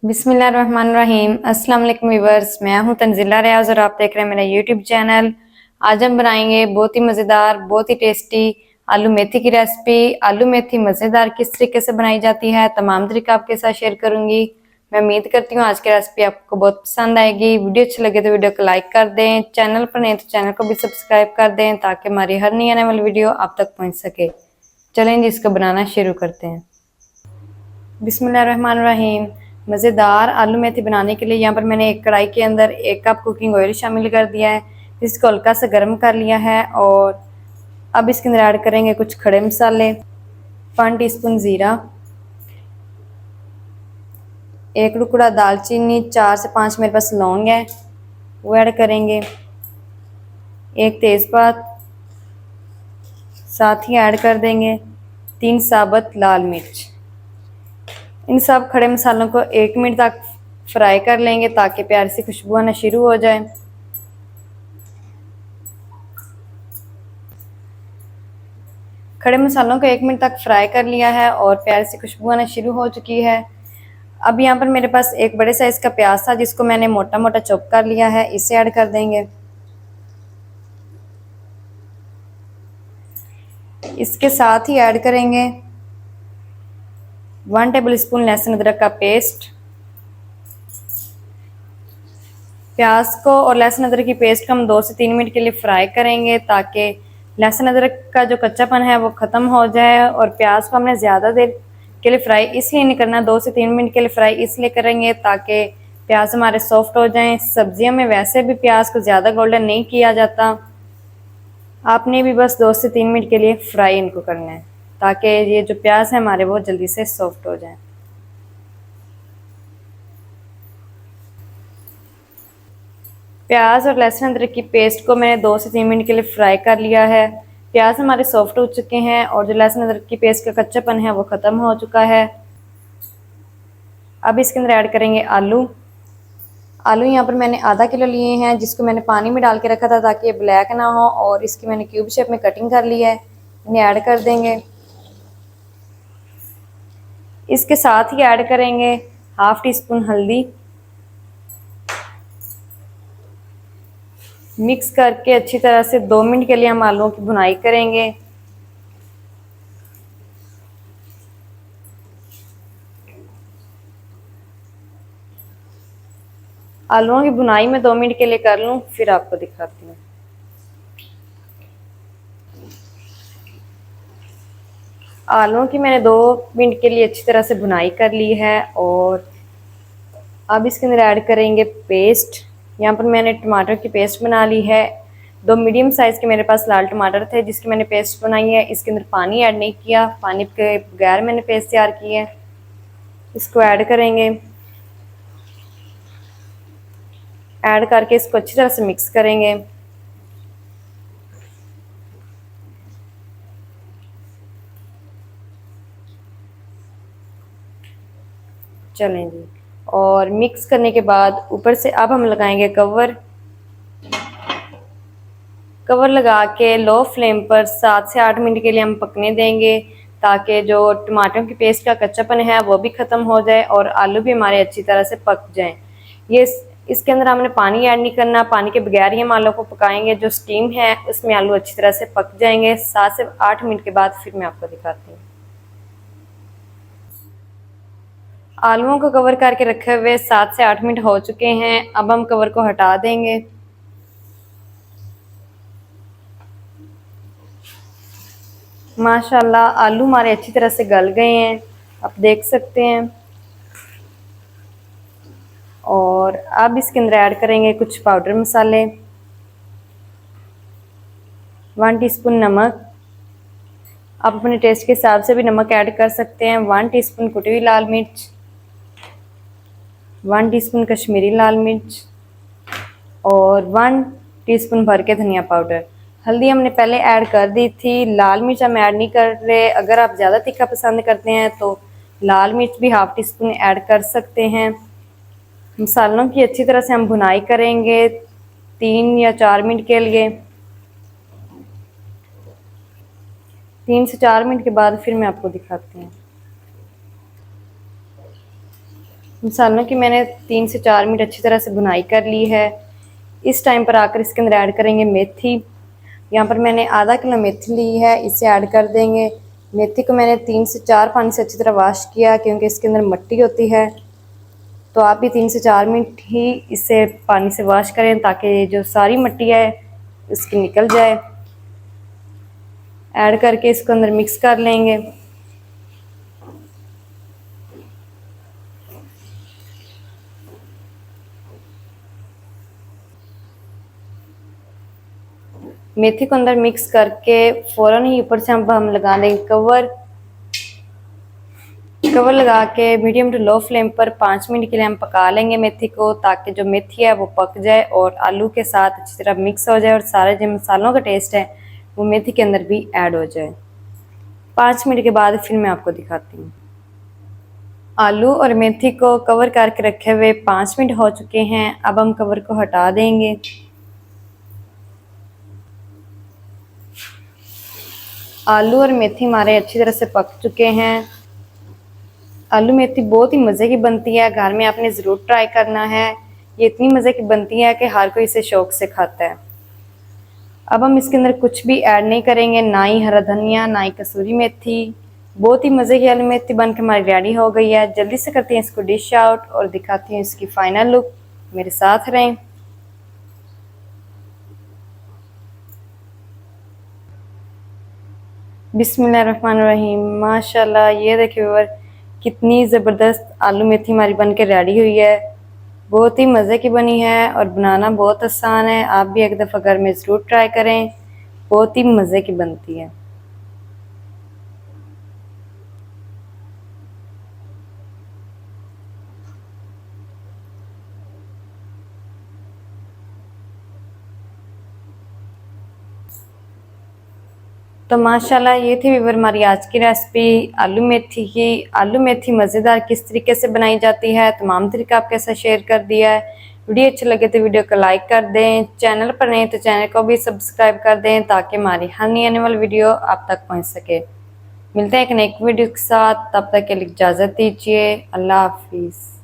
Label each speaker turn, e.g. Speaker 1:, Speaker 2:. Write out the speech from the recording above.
Speaker 1: बिस्मिल्लाहिर्रहमानिर्रहीम। अस्सलाम वालेकुम व्यूअर्स, मैं हूं तंजीला रियाज और आप देख रहे हैं मेरा यूट्यूब चैनल। आज हम बनाएंगे बहुत ही मज़ेदार, बहुत ही टेस्टी आलू मेथी की रेसिपी। आलू मेथी मज़ेदार किस तरीके से बनाई जाती है, तमाम तरीका आपके साथ शेयर करूंगी। मैं उम्मीद करती हूँ आज की रेसिपी आपको बहुत पसंद आएगी। वीडियो अच्छी लगे तो वीडियो को लाइक कर दें, चैनल पर नहीं तो चैनल को भी सब्सक्राइब कर दें ताकि हमारी हर नई आने वाली वीडियो आप तक पहुँच सके। चलें जी, इसको बनाना शुरू करते हैं। बिस्मिल्लाहिर्रहमानिर्रहीम। मज़ेदार आलू मेथी बनाने के लिए यहाँ पर मैंने एक कढ़ाई के अंदर 1 कप कुकिंग ऑयल शामिल कर दिया है, इसको हल्का सा गर्म कर लिया है। और अब इसके अंदर ऐड करेंगे कुछ खड़े मसाले, 1 टीस्पून ज़ीरा, 1 टुकड़ा दालचीनी, 4 से 5 मेरे पास लौंग है वो ऐड करेंगे, 1 तेज़पात, साथ ही ऐड कर देंगे 3 साबुत लाल मिर्च। इन सब खड़े मसालों को 1 मिनट तक फ्राई कर लेंगे ताकि प्यारी सी खुशबू आना शुरू हो जाए। खड़े मसालों को 1 मिनट तक फ्राई कर लिया है और प्यारी सी खुशबू आना शुरू हो चुकी है। अब यहाँ पर मेरे पास एक बड़े साइज़ का प्याज था जिसको मैंने मोटा मोटा चॉप कर लिया है, इसे ऐड कर देंगे। इसके साथ ही ऐड करेंगे 1 टेबल स्पून लहसुन अदरक का पेस्ट। प्याज को और लहसुन अदरक की पेस्ट को हम 2 से 3 मिनट के लिए फ्राई करेंगे ताकि लहसुन अदरक का जो कच्चापन है वो ख़त्म हो जाए। और प्याज को हमने ज़्यादा देर के लिए फ्राई इसलिए नहीं करना, 2 से 3 मिनट के लिए फ्राई इसलिए करेंगे ताकि प्याज हमारे सॉफ्ट हो जाएं। सब्जियों में वैसे भी प्याज को ज़्यादा गोल्डन नहीं किया जाता, आपने भी बस 2 से 3 मिनट के लिए फ्राई इनको करना है ताकि ये जो प्याज है हमारे वो जल्दी से सॉफ्ट हो जाए। प्याज और लहसुन अदरक की पेस्ट को मैंने 2 से 3 मिनट के लिए फ्राई कर लिया है। प्याज हमारे सॉफ्ट हो चुके हैं और जो लहसुन अदरक की पेस्ट का कच्चापन है वो ख़त्म हो चुका है। अब इसके अंदर ऐड करेंगे आलू। आलू यहाँ पर मैंने आधा किलो लिए हैं जिसको मैंने पानी में डाल के रखा था ताकि ये ब्लैक ना हो, और इसकी मैंने क्यूब शेप में कटिंग कर ली है, इन्हें ऐड कर देंगे। इसके साथ ही ऐड करेंगे 1/2 टीस्पून हल्दी। मिक्स करके अच्छी तरह से 2 मिनट के लिए हम आलूओं की भुनाई करेंगे। आलूओं की भुनाई में 2 मिनट के लिए कर लूँ फिर आपको दिखाती हूँ। आलूओं की मैंने 2 मिनट के लिए अच्छी तरह से भुनाई कर ली है। और अब इसके अंदर ऐड करेंगे पेस्ट। यहाँ पर मैंने टमाटर की पेस्ट बना ली है, 2 मीडियम साइज़ के मेरे पास लाल टमाटर थे जिसकी मैंने पेस्ट बनाई है। इसके अंदर पानी ऐड नहीं किया, पानी के बगैर मैंने पेस्ट तैयार की है। इसको ऐड करेंगे, ऐड करके इसको अच्छी तरह से मिक्स करेंगे। चलें जी, और मिक्स करने के बाद ऊपर से अब हम लगाएंगे कवर। कवर लगा के लो फ्लेम पर 7 से 8 मिनट के लिए हम पकने देंगे ताकि जो टमाटरों की पेस्ट का कच्चापन है वो भी ख़त्म हो जाए और आलू भी हमारे अच्छी तरह से पक जाएं। ये इसके अंदर हमने पानी ऐड नहीं करना, पानी के बगैर ही हम आलू को पकाएंगे। जो स्टीम है उसमें आलू अच्छी तरह से पक जाएंगे। 7 से 8 मिनट के बाद फिर मैं आपको दिखाती हूँ। आलूओं को कवर करके रखे हुए 7 से 8 मिनट हो चुके हैं। अब हम कवर को हटा देंगे। माशाल्लाह आलू हमारे अच्छी तरह से गल गए हैं, आप देख सकते हैं। और अब इसके अंदर ऐड करेंगे कुछ पाउडर मसाले, 1 टीस्पून नमक। आप अपने टेस्ट के हिसाब से भी नमक ऐड कर सकते हैं। 1 टीस्पून कुटी हुई लाल मिर्च, 1 टीस्पून कश्मीरी लाल मिर्च और 1 टीस्पून भर के धनिया पाउडर। हल्दी हमने पहले ऐड कर दी थी, लाल मिर्च हम ऐड नहीं कर रहे। अगर आप ज़्यादा तीखा पसंद करते हैं तो लाल मिर्च भी 1/2 टीस्पून ऐड कर सकते हैं। मसालों की अच्छी तरह से हम भुनाई करेंगे 3 या 4 मिनट के लिए। 3 से 4 मिनट के बाद फिर मैं आपको दिखाती हूँ। मसालों की मैंने 3 से 4 मिनट अच्छी तरह से भुनाई कर ली है। इस टाइम पर आकर इसके अंदर ऐड करेंगे मेथी। यहाँ पर मैंने आधा किलो मेथी ली है, इसे ऐड कर देंगे। मेथी को मैंने 3 से 4 पानी से अच्छी तरह वॉश किया क्योंकि इसके अंदर मिट्टी होती है, तो आप भी 3 से 4 मिनट ही इसे पानी से वॉश करें ताकि जो सारी मिट्टी है इसकी निकल जाए। ऐड करके इसको अंदर मिक्स कर लेंगे। मेथी को अंदर मिक्स करके फ़ौरन ही ऊपर से हम लगा देंगे कवर। कवर लगा के मीडियम टू लो फ्लेम पर 5 मिनट के लिए हम पका लेंगे मेथी को, ताकि जो मेथी है वो पक जाए और आलू के साथ अच्छी तरह मिक्स हो जाए और सारे जो मसालों का टेस्ट है वो मेथी के अंदर भी ऐड हो जाए। 5 मिनट के बाद फिर मैं आपको दिखाती हूँ। आलू और मेथी को कवर करके रखे हुए 5 मिनट हो चुके हैं। अब हम कवर को हटा देंगे। आलू और मेथी हमारे अच्छी तरह से पक चुके हैं। आलू मेथी बहुत ही मज़े की बनती है, घर में आपने ज़रूर ट्राई करना है। ये इतनी मज़े की बनती है कि हर कोई इसे शौक से खाता है। अब हम इसके अंदर कुछ भी ऐड नहीं करेंगे, ना ही हरा धनिया, ना ही कसूरी मेथी। बहुत ही मज़े की आलू मेथी बन के हमारी रेडी हो गई है। जल्दी से करते हैं इसको डिश आउट और दिखाती हूँ इसकी फ़ाइनल लुक। मेरे साथ रहें। बिस्मिल्लाहिर्रहमानिर्रहीम। माशाल्लाह, ये देखिए व्यूअर, कितनी ज़बरदस्त आलू मेथी हमारी बन के रेडी हुई है। बहुत ही मज़े की बनी है और बनाना बहुत आसान है। आप भी एक दफ़ा घर में ज़रूर ट्राई करें, बहुत ही मज़े की बनती है। तो माशाल्लाह, ये थी व्यूअर हमारी आज की रेसिपी आलू मेथी की। आलू मेथी मज़ेदार किस तरीके से बनाई जाती है, तमाम तरीका आपके साथ शेयर कर दिया है। वीडियो अच्छी लगे तो वीडियो को लाइक कर दें, चैनल पर नहीं तो चैनल को भी सब्सक्राइब कर दें ताकि हमारी हर नई आने वाली वीडियो आप तक पहुँच सके। मिलते हैं एक नई वीडियो के साथ, तब तक के लिए इजाज़त दीजिए। अल्लाह हाफिज़।